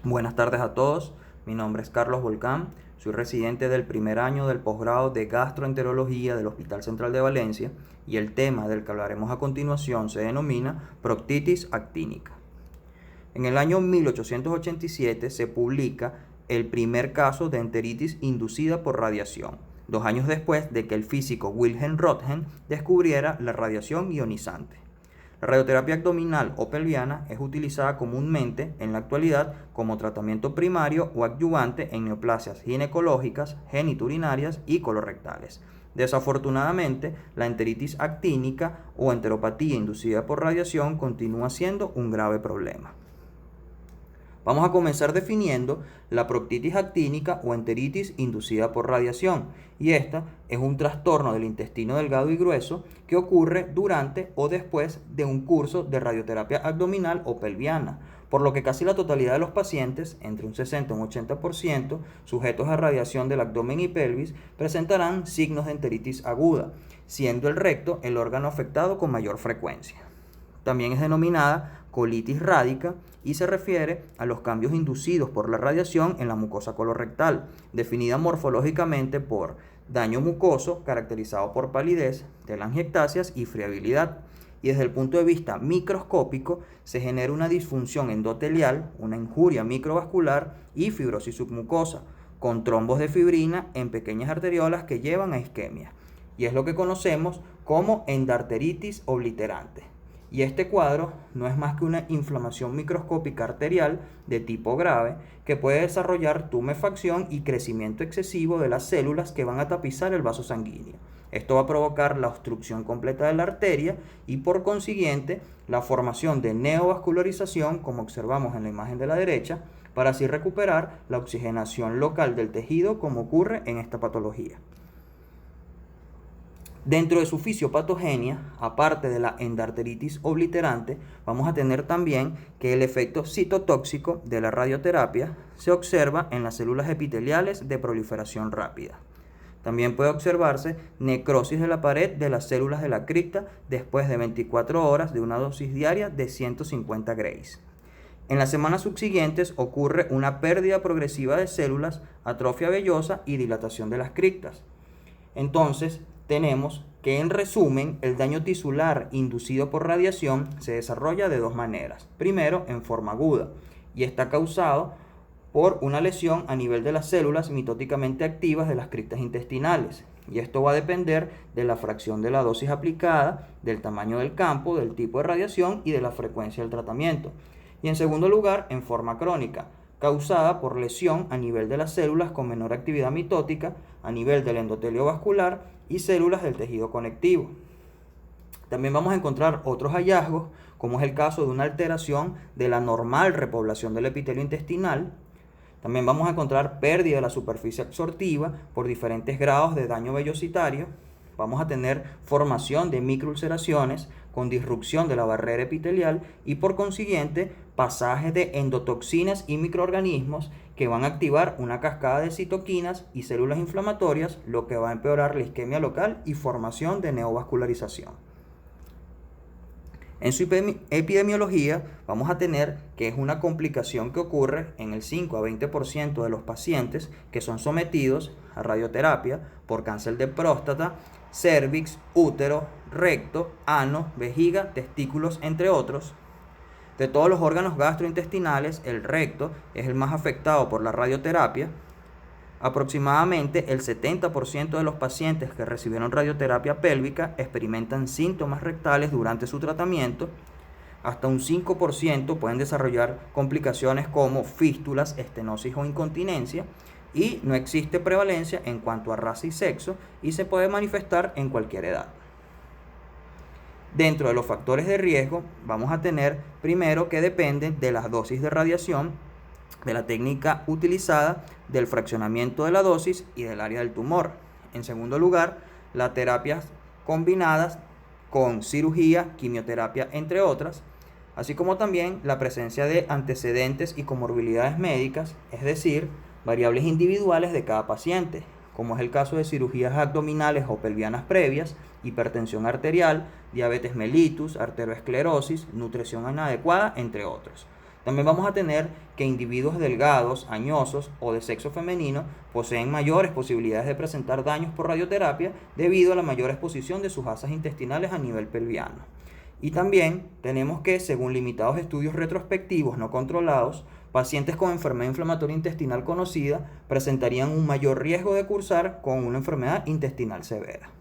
Buenas tardes a todos, mi nombre es Carlos Volcán, soy residente del primer año del posgrado de Gastroenterología del Hospital Central de Valencia y el tema del que hablaremos a continuación se denomina proctitis actínica. En el año 1887 se publica el primer caso de enteritis inducida por radiación, 2 años después de que el físico Wilhelm Röntgen descubriera la radiación ionizante. La radioterapia abdominal o pelviana es utilizada comúnmente en la actualidad como tratamiento primario o adyuvante en neoplasias ginecológicas, geniturinarias y colorectales. Desafortunadamente, la enteritis actínica o enteropatía inducida por radiación continúa siendo un grave problema. Vamos a comenzar definiendo la proctitis actínica o enteritis inducida por radiación, y esta es un trastorno del intestino delgado y grueso que ocurre durante o después de un curso de radioterapia abdominal o pelviana, por lo que casi la totalidad de los pacientes, entre un 60 y un 80%, sujetos a radiación del abdomen y pelvis, presentarán signos de enteritis aguda, siendo el recto el órgano afectado con mayor frecuencia. También es denominada colitis rádica y se refiere a los cambios inducidos por la radiación en la mucosa colorectal, definida morfológicamente por daño mucoso caracterizado por palidez, telangiectasias y friabilidad. Y desde el punto de vista microscópico se genera una disfunción endotelial, una injuria microvascular y fibrosis submucosa, con trombos de fibrina en pequeñas arteriolas que llevan a isquemia. Y es lo que conocemos como endarteritis obliterante. Y este cuadro no es más que una inflamación microscópica arterial de tipo grave que puede desarrollar tumefacción y crecimiento excesivo de las células que van a tapizar el vaso sanguíneo. Esto va a provocar la obstrucción completa de la arteria y por consiguiente la formación de neovascularización, como observamos en la imagen de la derecha, para así recuperar la oxigenación local del tejido como ocurre en esta patología. Dentro de su fisiopatogenia, aparte de la endarteritis obliterante, vamos a tener también que el efecto citotóxico de la radioterapia se observa en las células epiteliales de proliferación rápida. También puede observarse necrosis de la pared de las células de la cripta después de 24 horas de una dosis diaria de 150 Grays. En las semanas subsiguientes ocurre una pérdida progresiva de células, atrofia vellosa y dilatación de las criptas. Entonces, tenemos que en resumen, el daño tisular inducido por radiación se desarrolla de dos maneras. Primero, en forma aguda, y está causado por una lesión a nivel de las células mitóticamente activas de las criptas intestinales. Y esto va a depender de la fracción de la dosis aplicada, del tamaño del campo, del tipo de radiación y de la frecuencia del tratamiento. Y en segundo lugar, en forma crónica, causada por lesión a nivel de las células con menor actividad mitótica, a nivel del endotelio vascular y células del tejido conectivo. También vamos a encontrar otros hallazgos, como es el caso de una alteración de la normal repoblación del epitelio intestinal. También vamos a encontrar pérdida de la superficie absortiva por diferentes grados de daño vellositario. Vamos a tener formación de microulceraciones con disrupción de la barrera epitelial y por consiguiente pasaje de endotoxinas y microorganismos que van a activar una cascada de citoquinas y células inflamatorias, lo que va a empeorar la isquemia local y formación de neovascularización. En su epidemiología vamos a tener que es una complicación que ocurre en el 5 a 20% de los pacientes que son sometidos a radioterapia por cáncer de próstata, cervix, útero, recto, ano, vejiga, testículos, entre otros. De todos los órganos gastrointestinales, el recto es el más afectado por la radioterapia. Aproximadamente el 70% de los pacientes que recibieron radioterapia pélvica experimentan síntomas rectales durante su tratamiento. Hasta un 5% pueden desarrollar complicaciones como fístulas, estenosis o incontinencia. Y no existe prevalencia en cuanto a raza y sexo y se puede manifestar en cualquier edad. Dentro de los factores de riesgo vamos a tener primero que dependen de las dosis de radiación, de la técnica utilizada, del fraccionamiento de la dosis y del área del tumor. En segundo lugar, las terapias combinadas con cirugía, quimioterapia, entre otras, así como también la presencia de antecedentes y comorbilidades médicas, es decir, variables individuales de cada paciente, como es el caso de cirugías abdominales o pelvianas previas, hipertensión arterial, diabetes mellitus, arteriosclerosis, nutrición inadecuada, entre otros. También vamos a tener que individuos delgados, añosos o de sexo femenino poseen mayores posibilidades de presentar daños por radioterapia debido a la mayor exposición de sus asas intestinales a nivel pelviano. Y también tenemos que, según limitados estudios retrospectivos no controlados, pacientes con enfermedad inflamatoria intestinal conocida presentarían un mayor riesgo de cursar con una enfermedad intestinal severa.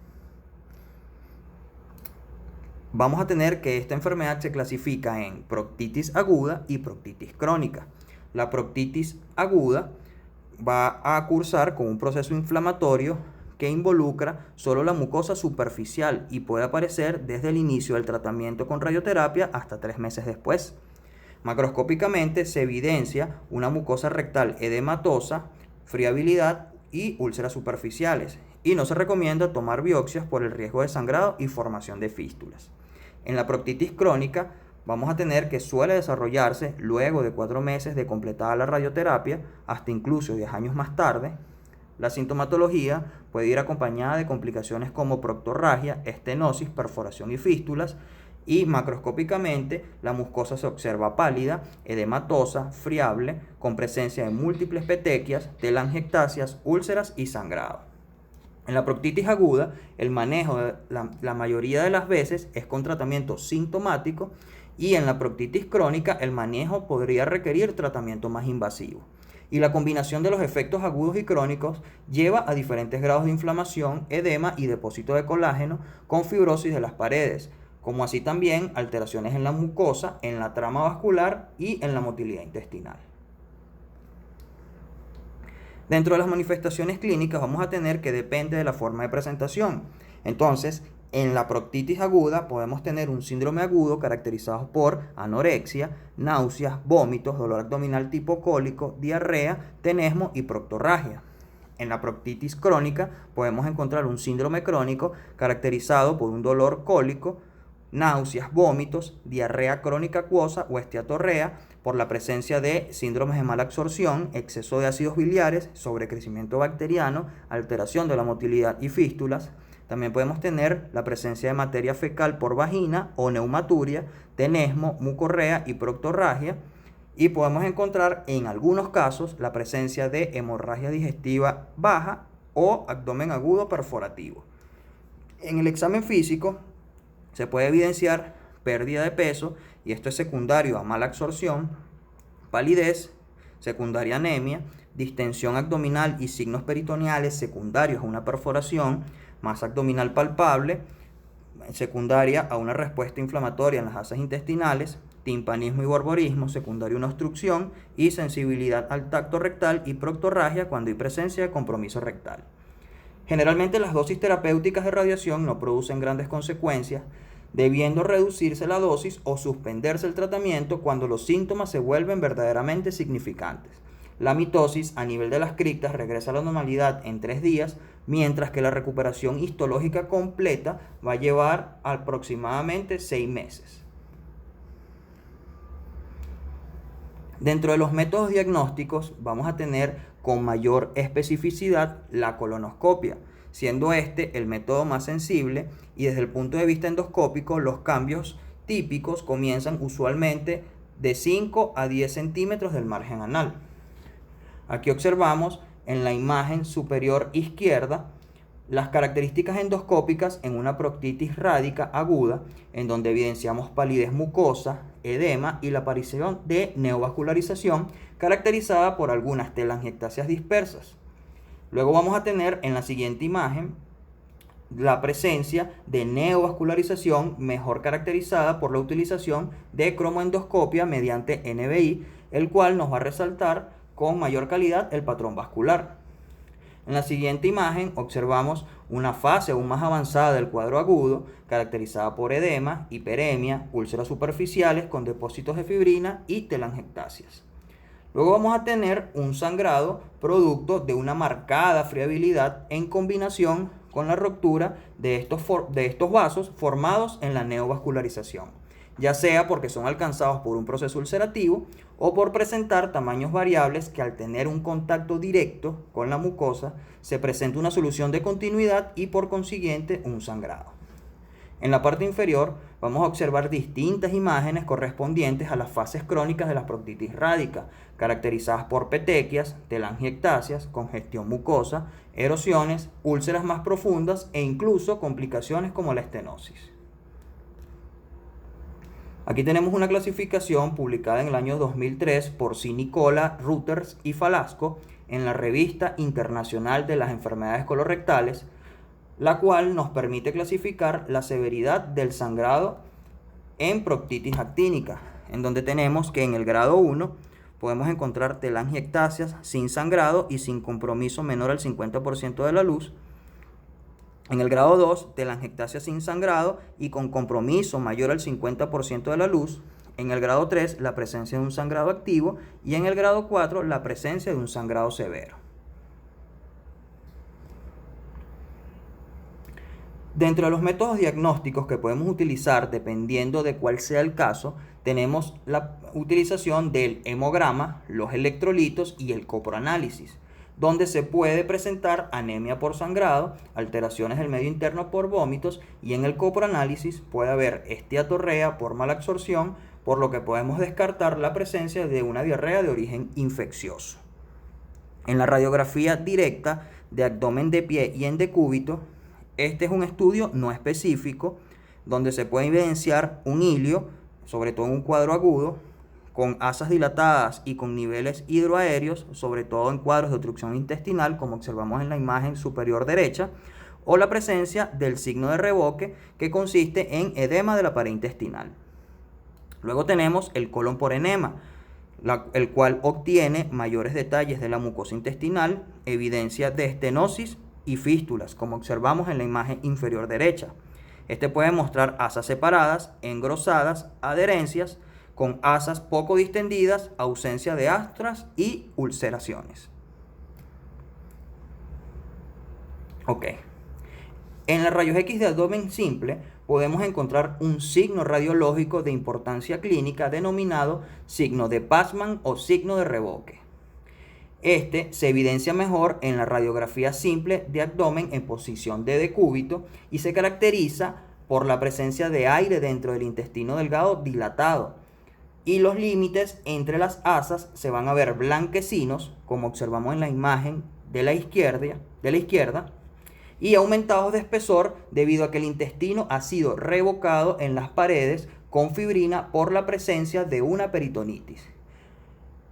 Vamos a tener que esta enfermedad se clasifica en proctitis aguda y proctitis crónica. La proctitis aguda va a cursar con un proceso inflamatorio que involucra solo la mucosa superficial y puede aparecer desde el inicio del tratamiento con radioterapia hasta 3 meses después. Macroscópicamente se evidencia una mucosa rectal edematosa, friabilidad y úlceras superficiales, y no se recomienda tomar biopsias por el riesgo de sangrado y formación de fístulas. En la proctitis crónica vamos a tener que suele desarrollarse luego de 4 meses de completada la radioterapia, hasta incluso 10 años más tarde. La sintomatología puede ir acompañada de complicaciones como proctorragia, estenosis, perforación y fístulas, y macroscópicamente la mucosa se observa pálida, edematosa, friable, con presencia de múltiples petequias, telangiectasias, úlceras y sangrado. En la proctitis aguda, el manejo la mayoría de las veces es con tratamiento sintomático, y en la proctitis crónica el manejo podría requerir tratamiento más invasivo. Y la combinación de los efectos agudos y crónicos lleva a diferentes grados de inflamación, edema y depósito de colágeno con fibrosis de las paredes, como así también alteraciones en la mucosa, en la trama vascular y en la motilidad intestinal. Dentro de las manifestaciones clínicas vamos a tener que depende de la forma de presentación. Entonces, en la proctitis aguda podemos tener un síndrome agudo caracterizado por anorexia, náuseas, vómitos, dolor abdominal tipo cólico, diarrea, tenesmo y proctorragia. En la proctitis crónica podemos encontrar un síndrome crónico caracterizado por un dolor cólico, náuseas, vómitos, diarrea crónica acuosa o esteatorrea, por la presencia de síndromes de mala absorción, exceso de ácidos biliares, sobrecrecimiento bacteriano, alteración de la motilidad y fístulas. También podemos tener la presencia de materia fecal por vagina o neumaturia, tenesmo, mucorrea y proctorragia. Y podemos encontrar en algunos casos la presencia de hemorragia digestiva baja o abdomen agudo perforativo. En el examen físico se puede evidenciar pérdida de peso, y esto es secundario a mala absorción, palidez, secundaria anemia, distensión abdominal y signos peritoneales secundarios a una perforación, masa abdominal palpable, secundaria a una respuesta inflamatoria en las asas intestinales, timpanismo y borborismo, secundario a una obstrucción, y sensibilidad al tacto rectal y proctorragia cuando hay presencia de compromiso rectal. Generalmente las dosis terapéuticas de radiación no producen grandes consecuencias, debiendo reducirse la dosis o suspenderse el tratamiento cuando los síntomas se vuelven verdaderamente significantes. La mitosis a nivel de las criptas regresa a la normalidad en 3 días, mientras que la recuperación histológica completa va a llevar aproximadamente 6 meses. Dentro de los métodos diagnósticos vamos a tener con mayor especificidad la colonoscopia, siendo este el método más sensible, y desde el punto de vista endoscópico los cambios típicos comienzan usualmente de 5 a 10 centímetros del margen anal. Aquí observamos en la imagen superior izquierda las características endoscópicas en una proctitis rádica aguda, en donde evidenciamos palidez mucosa, edema y la aparición de neovascularización caracterizada por algunas telangiectasias dispersas. Luego vamos a tener en la siguiente imagen la presencia de neovascularización mejor caracterizada por la utilización de cromoendoscopia mediante NBI, el cual nos va a resaltar con mayor calidad el patrón vascular. En la siguiente imagen observamos una fase aún más avanzada del cuadro agudo, caracterizada por edema, hiperemia, úlceras superficiales con depósitos de fibrina y telangiectasias. Luego vamos a tener un sangrado producto de una marcada friabilidad en combinación con la ruptura de estos vasos formados en la neovascularización, ya sea porque son alcanzados por un proceso ulcerativo o por presentar tamaños variables que al tener un contacto directo con la mucosa se presenta una solución de continuidad y por consiguiente un sangrado. En la parte inferior vamos a observar distintas imágenes correspondientes a las fases crónicas de la proctitis rádica, caracterizadas por petequias, telangiectasias, congestión mucosa, erosiones, úlceras más profundas e incluso complicaciones como la estenosis. Aquí tenemos una clasificación publicada en el año 2003 por C. Nicola, Reuters y Falasco en la Revista Internacional de las Enfermedades Colorectales, la cual nos permite clasificar la severidad del sangrado en proctitis actínica, en donde tenemos que en el grado 1 podemos encontrar telangiectasias sin sangrado y sin compromiso menor al 50% de la luz. En el grado 2, telangiectasia sin sangrado y con compromiso mayor al 50% de la luz. En el grado 3, la presencia de un sangrado activo. Y en el grado 4, la presencia de un sangrado severo. Dentro de los métodos diagnósticos que podemos utilizar, dependiendo de cuál sea el caso, tenemos la utilización del hemograma, los electrolitos y el coproanálisis, donde se puede presentar anemia por sangrado, alteraciones del medio interno por vómitos, y en el coproanálisis puede haber esteatorrea por malabsorción, por lo que podemos descartar la presencia de una diarrea de origen infeccioso. En la radiografía directa de abdomen de pie y en decúbito, este es un estudio no específico, donde se puede evidenciar un ilio, sobre todo en un cuadro agudo, con asas dilatadas y con niveles hidroaéreos, sobre todo en cuadros de obstrucción intestinal, como observamos en la imagen superior derecha, o la presencia del signo de revoque, que consiste en edema de la pared intestinal. Luego tenemos el colon por enema, el cual obtiene mayores detalles de la mucosa intestinal, evidencia de estenosis y fístulas, como observamos en la imagen inferior derecha. Este puede mostrar asas separadas, engrosadas, adherencias, con asas poco distendidas, ausencia de astras y ulceraciones. Ok. En la rayos X de abdomen simple podemos encontrar un signo radiológico de importancia clínica denominado signo de Passmann o signo de revoque. Este se evidencia mejor en la radiografía simple de abdomen en posición de decúbito y se caracteriza por la presencia de aire dentro del intestino delgado dilatado, y los límites entre las asas se van a ver blanquecinos, como observamos en la imagen de la izquierda, y aumentados de espesor debido a que el intestino ha sido revocado en las paredes con fibrina por la presencia de una peritonitis.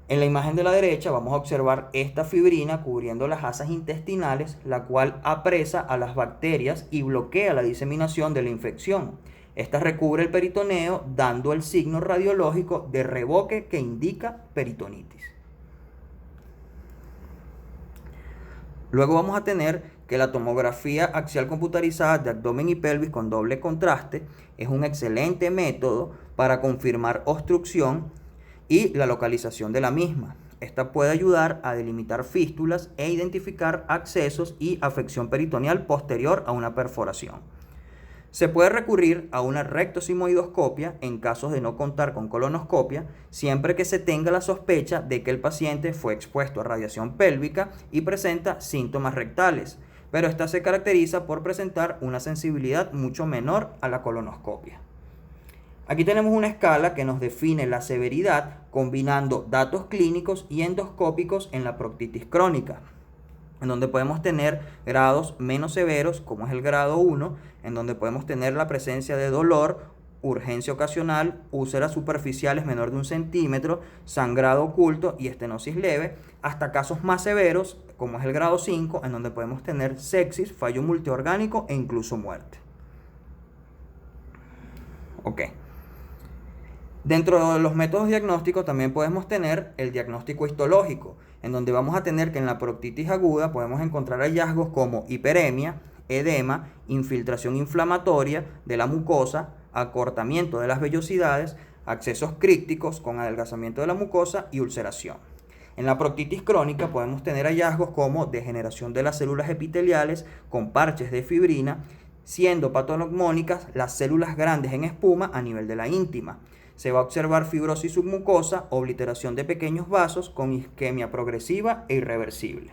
En la imagen de la derecha vamos a observar esta fibrina cubriendo las asas intestinales, la cual apresa a las bacterias y bloquea la diseminación de la infección. Esta recubre el peritoneo, dando el signo radiológico de revoque que indica peritonitis. Luego vamos a tener que la tomografía axial computarizada de abdomen y pelvis con doble contraste es un excelente método para confirmar obstrucción y la localización de la misma. Esta puede ayudar a delimitar fístulas e identificar accesos y afección peritoneal posterior a una perforación. Se puede recurrir a una rectosimoidoscopia en casos de no contar con colonoscopia, siempre que se tenga la sospecha de que el paciente fue expuesto a radiación pélvica y presenta síntomas rectales, pero esta se caracteriza por presentar una sensibilidad mucho menor a la colonoscopia. Aquí tenemos una escala que nos define la severidad combinando datos clínicos y endoscópicos en la proctitis crónica, en donde podemos tener grados menos severos, como es el grado 1, en donde podemos tener la presencia de dolor, urgencia ocasional, úlceras superficiales menor de 1 centímetro, sangrado oculto y estenosis leve, hasta casos más severos, como es el grado 5, en donde podemos tener sepsis, fallo multiorgánico e incluso muerte. Ok. Dentro de los métodos diagnósticos también podemos tener el diagnóstico histológico, en donde vamos a tener que en la proctitis aguda podemos encontrar hallazgos como hiperemia, edema, infiltración inflamatoria de la mucosa, acortamiento de las vellosidades, accesos crípticos con adelgazamiento de la mucosa y ulceración. En la proctitis crónica podemos tener hallazgos como degeneración de las células epiteliales con parches de fibrina, siendo patognomónicas las células grandes en espuma a nivel de la íntima. Se va a observar fibrosis submucosa, obliteración de pequeños vasos con isquemia progresiva e irreversible.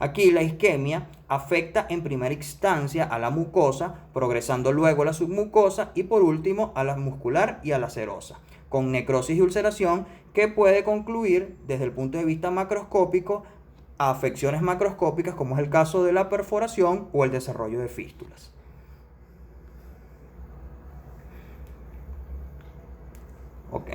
Aquí la isquemia afecta en primera instancia a la mucosa, progresando luego a la submucosa y por último a la muscular y a la serosa, con necrosis y ulceración que puede concluir desde el punto de vista macroscópico a afecciones macroscópicas como es el caso de la perforación o el desarrollo de fístulas. Ok.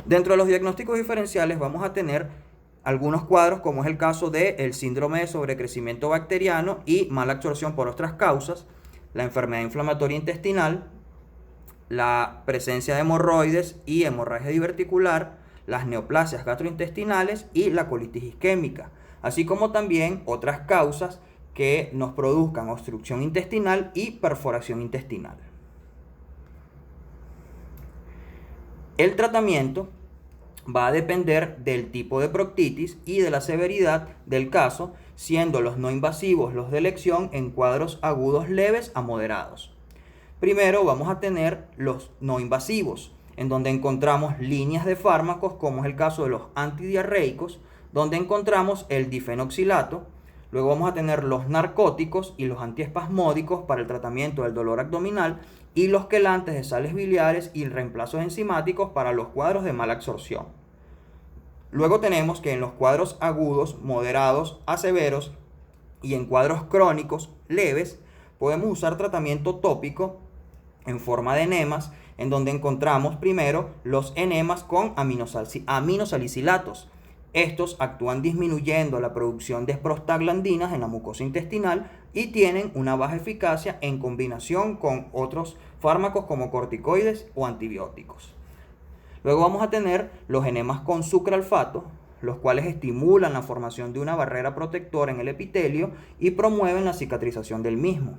Dentro de los diagnósticos diferenciales vamos a tener algunos cuadros como es el caso del síndrome de sobrecrecimiento bacteriano y mala absorción por otras causas, la enfermedad inflamatoria intestinal, la presencia de hemorroides y hemorragia diverticular, las neoplasias gastrointestinales y la colitis isquémica, así como también otras causas que nos produzcan obstrucción intestinal y perforación intestinal. El tratamiento va a depender del tipo de proctitis y de la severidad del caso, siendo los no invasivos los de elección en cuadros agudos leves a moderados. Primero vamos a tener los no invasivos, en donde encontramos líneas de fármacos, como es el caso de los antidiarreicos, donde encontramos el difenoxilato. Luego vamos a tener los narcóticos y los antiespasmódicos para el tratamiento del dolor abdominal y los quelantes de sales biliares y reemplazos enzimáticos para los cuadros de mala absorción. Luego tenemos que en los cuadros agudos, moderados a severos y en cuadros crónicos leves podemos usar tratamiento tópico en forma de enemas, en donde encontramos primero los enemas con aminosalicilatos. Estos actúan disminuyendo la producción de prostaglandinas en la mucosa intestinal y tienen una baja eficacia en combinación con otros fármacos como corticoides o antibióticos. Luego vamos a tener los enemas con sucralfato, los cuales estimulan la formación de una barrera protectora en el epitelio y promueven la cicatrización del mismo.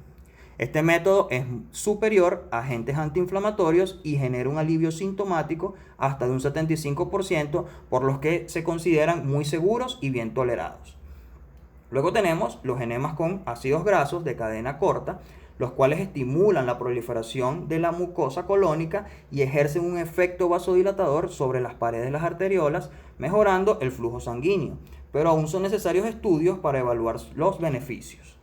Este método es superior a agentes antiinflamatorios y genera un alivio sintomático hasta de un 75%, por los que se consideran muy seguros y bien tolerados. Luego tenemos los enemas con ácidos grasos de cadena corta, los cuales estimulan la proliferación de la mucosa colónica y ejercen un efecto vasodilatador sobre las paredes de las arteriolas, mejorando el flujo sanguíneo, pero aún son necesarios estudios para evaluar los beneficios.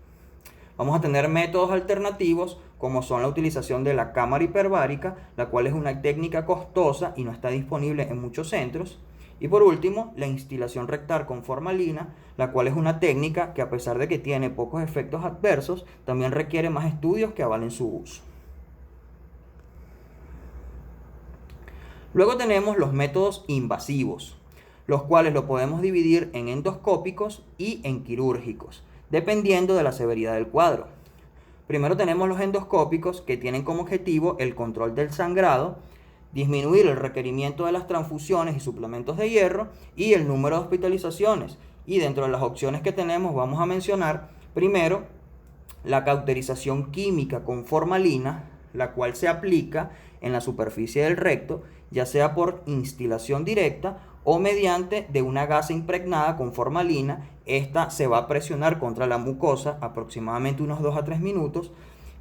Vamos a tener métodos alternativos como son la utilización de la cámara hiperbárica, la cual es una técnica costosa y no está disponible en muchos centros. Y por último, la instilación rectal con formalina, la cual es una técnica que a pesar de que tiene pocos efectos adversos, también requiere más estudios que avalen su uso. Luego tenemos los métodos invasivos, los cuales lo podemos dividir en endoscópicos y en quirúrgicos, dependiendo de la severidad del cuadro. Primero tenemos los endoscópicos, que tienen como objetivo el control del sangrado, disminuir el requerimiento de las transfusiones y suplementos de hierro y el número de hospitalizaciones. Y dentro de las opciones que tenemos vamos a mencionar primero la cauterización química con formalina, la cual se aplica en la superficie del recto, ya sea por instilación directa o mediante de una gasa impregnada con formalina. Esta se va a presionar contra la mucosa aproximadamente unos 2 a 3 minutos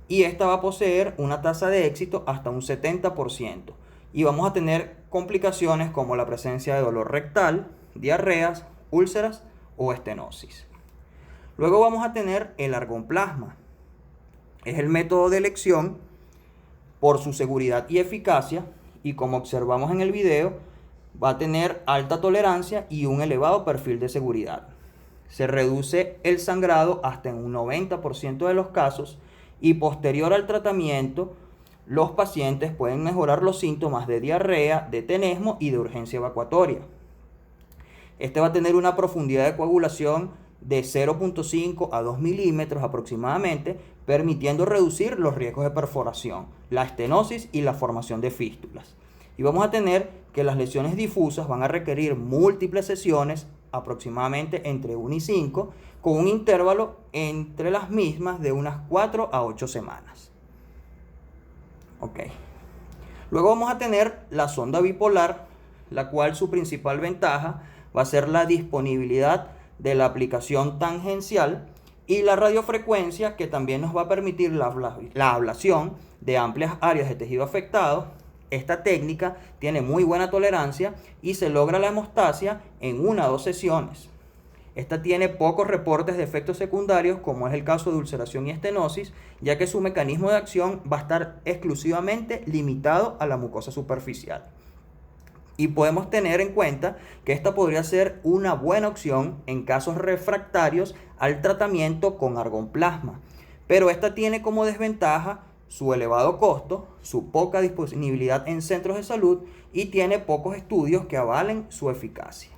y esta va a poseer una tasa de éxito hasta un 70%. Y vamos a tener complicaciones como la presencia de dolor rectal, diarreas, úlceras o estenosis. Luego vamos a tener el argonplasma. Es el método de elección por su seguridad y eficacia, y como observamos en el video, va a tener alta tolerancia y un elevado perfil de seguridad. Se reduce el sangrado hasta en un 90% de los casos y posterior al tratamiento, los pacientes pueden mejorar los síntomas de diarrea, de tenesmo y de urgencia evacuatoria. Este va a tener una profundidad de coagulación de 0.5 a 2 milímetros aproximadamente, permitiendo reducir los riesgos de perforación, la estenosis y la formación de fístulas. Y vamos a tener que las lesiones difusas van a requerir múltiples sesiones, aproximadamente entre 1 y 5, con un intervalo entre las mismas de unas 4 a 8 semanas. Ok. Luego vamos a tener la sonda bipolar, la cual su principal ventaja va a ser la disponibilidad de la aplicación tangencial y la radiofrecuencia, que también nos va a permitir la ablación de amplias áreas de tejido afectado. Esta técnica tiene muy buena tolerancia y se logra la hemostasia en 1 a 2 sesiones. Esta tiene pocos reportes de efectos secundarios, como es el caso de ulceración y estenosis, ya que su mecanismo de acción va a estar exclusivamente limitado a la mucosa superficial. Y podemos tener en cuenta que esta podría ser una buena opción en casos refractarios al tratamiento con argonplasma. Pero esta tiene como desventaja su elevado costo, su poca disponibilidad en centros de salud y tiene pocos estudios que avalen su eficacia.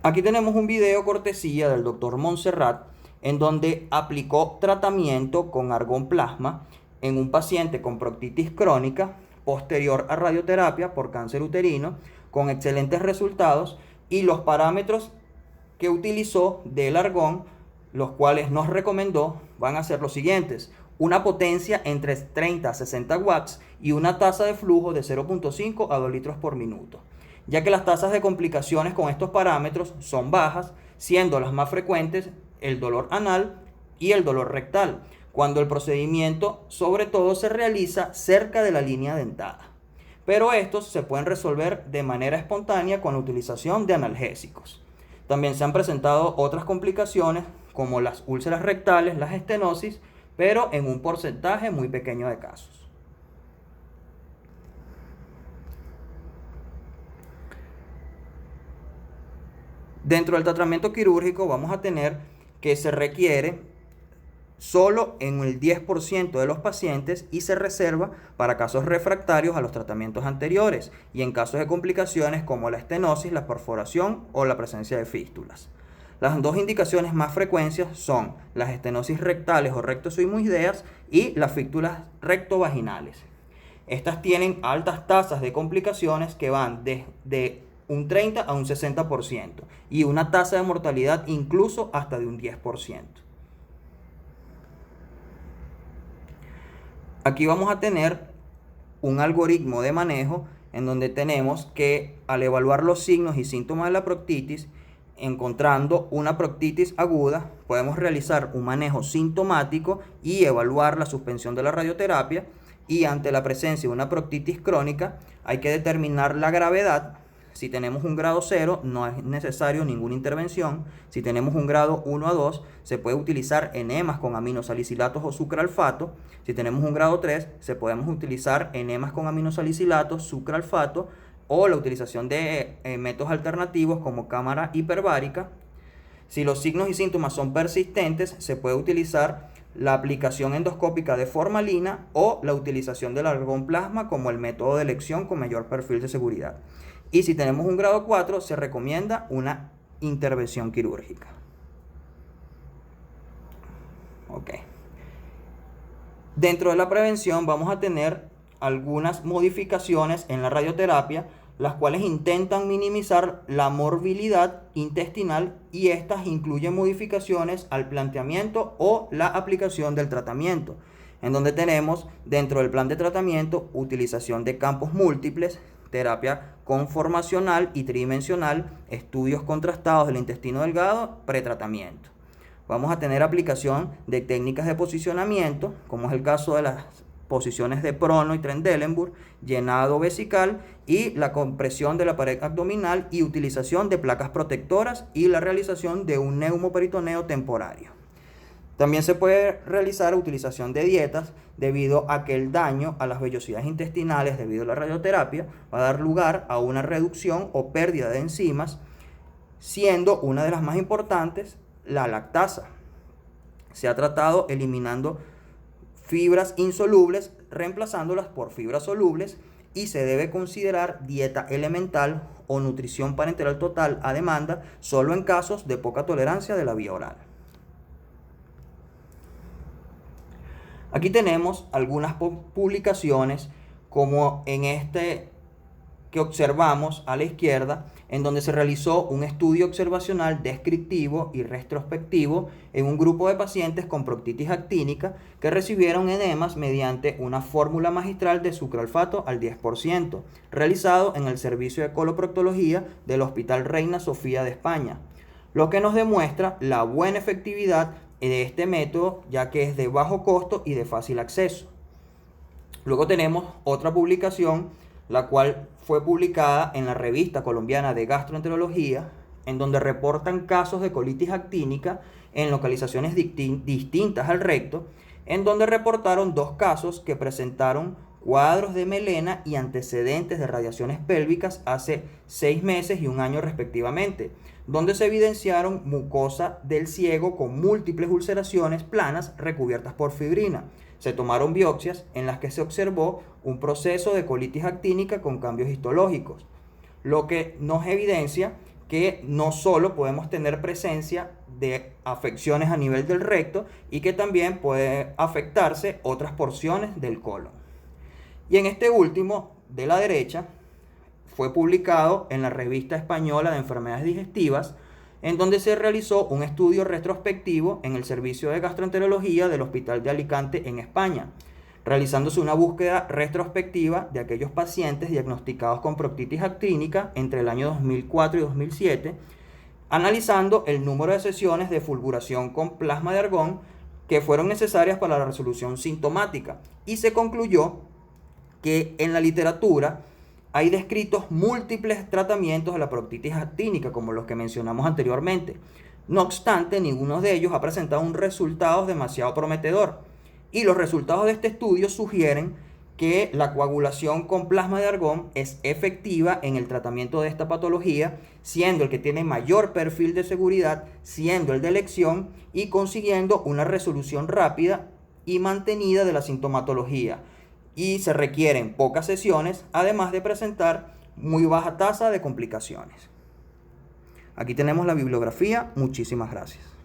Aquí tenemos un video cortesía del doctor Montserrat en donde aplicó tratamiento con argonplasma en un paciente con proctitis crónica posterior a radioterapia por cáncer uterino con excelentes resultados, y los parámetros que utilizó del argón, los cuales nos recomendó, van a ser los siguientes: una potencia entre 30 a 60 watts y una tasa de flujo de 0.5 a 2 litros por minuto, ya que las tasas de complicaciones con estos parámetros son bajas, siendo las más frecuentes el dolor anal y el dolor rectal, cuando el procedimiento sobre todo se realiza cerca de la línea dentada. Pero estos se pueden resolver de manera espontánea con la utilización de analgésicos. También se han presentado otras complicaciones como las úlceras rectales, las estenosis, pero en un porcentaje muy pequeño de casos. Dentro del tratamiento quirúrgico vamos a tener que se requiere solo en el 10% de los pacientes y se reserva para casos refractarios a los tratamientos anteriores y en casos de complicaciones como la estenosis, la perforación o la presencia de fístulas. Las dos indicaciones más frecuentes son las estenosis rectales o rectosigmoideas y las fístulas rectovaginales. Estas tienen altas tasas de complicaciones que van de un 30 a un 60% y una tasa de mortalidad incluso hasta de un 10%. Aquí vamos a tener un algoritmo de manejo en donde tenemos que, al evaluar los signos y síntomas de la proctitis, encontrando una proctitis aguda, podemos realizar un manejo sintomático y evaluar la suspensión de la radioterapia, y ante la presencia de una proctitis crónica hay que determinar la gravedad. Si tenemos un grado 0, no es necesario ninguna intervención. Si tenemos un grado 1 a 2, se puede utilizar enemas con aminosalicilatos o sucralfato. Si tenemos un grado 3, se podemos utilizar enemas con aminosalicilatos, sucralfato, o la utilización de métodos alternativos como cámara hiperbárica. Si los signos y síntomas son persistentes, se puede utilizar la aplicación endoscópica de formalina o la utilización del argonplasma como el método de elección con mayor perfil de seguridad. Y si tenemos un grado 4, se recomienda una intervención quirúrgica. Ok. Dentro de la prevención vamos a tener algunas modificaciones en la radioterapia, las cuales intentan minimizar la morbilidad intestinal, y estas incluyen modificaciones al planteamiento o la aplicación del tratamiento, en donde tenemos dentro del plan de tratamiento utilización de campos múltiples, terapia conformacional y tridimensional, estudios contrastados del intestino delgado, pretratamiento. Vamos a tener aplicación de técnicas de posicionamiento, como es el caso de las posiciones de Prono y Trendelenburg, llenado vesical y la compresión de la pared abdominal, y utilización de placas protectoras y la realización de un neumoperitoneo temporario. También se puede realizar utilización de dietas, debido a que el daño a las vellosidades intestinales debido a la radioterapia va a dar lugar a una reducción o pérdida de enzimas, siendo una de las más importantes la lactasa. Se ha tratado eliminando fibras insolubles, reemplazándolas por fibras solubles, y se debe considerar dieta elemental o nutrición parenteral total a demanda solo en casos de poca tolerancia de la vía oral. Aquí tenemos algunas publicaciones, como en este que observamos a la izquierda, en donde se realizó un estudio observacional descriptivo y retrospectivo en un grupo de pacientes con proctitis actínica que recibieron enemas mediante una fórmula magistral de sucralfato al 10%, realizado en el servicio de coloproctología del Hospital Reina Sofía de España, lo que nos demuestra la buena efectividad de este método, ya que es de bajo costo y de fácil acceso. Luego tenemos otra publicación la cual fue publicada en la Revista Colombiana de Gastroenterología, en donde reportan casos de colitis actínica en localizaciones distintas al recto, en donde reportaron 2 casos que presentaron cuadros de melena y antecedentes de radiaciones pélvicas hace 6 meses y 1 año respectivamente, donde se evidenciaron mucosa del ciego con múltiples ulceraciones planas recubiertas por fibrina. Se tomaron biopsias en las que se observó un proceso de colitis actínica con cambios histológicos, lo que nos evidencia que no solo podemos tener presencia de afecciones a nivel del recto y que también puede afectarse otras porciones del colon. Y en este último, de la derecha, fue publicado en la Revista Española de Enfermedades Digestivas, en donde se realizó un estudio retrospectivo en el Servicio de Gastroenterología del Hospital de Alicante en España, realizándose una búsqueda retrospectiva de aquellos pacientes diagnosticados con proctitis actínica entre el año 2004 y 2007, analizando el número de sesiones de fulguración con plasma de argón que fueron necesarias para la resolución sintomática, y se concluyó que en la literatura hay descritos múltiples tratamientos de la proctitis actínica, como los que mencionamos anteriormente. No obstante, ninguno de ellos ha presentado un resultado demasiado prometedor. Y los resultados de este estudio sugieren que la coagulación con plasma de argón es efectiva en el tratamiento de esta patología, siendo el que tiene mayor perfil de seguridad, siendo el de elección y consiguiendo una resolución rápida y mantenida de la sintomatología. Y se requieren pocas sesiones, además de presentar muy baja tasa de complicaciones. Aquí tenemos la bibliografía. Muchísimas gracias.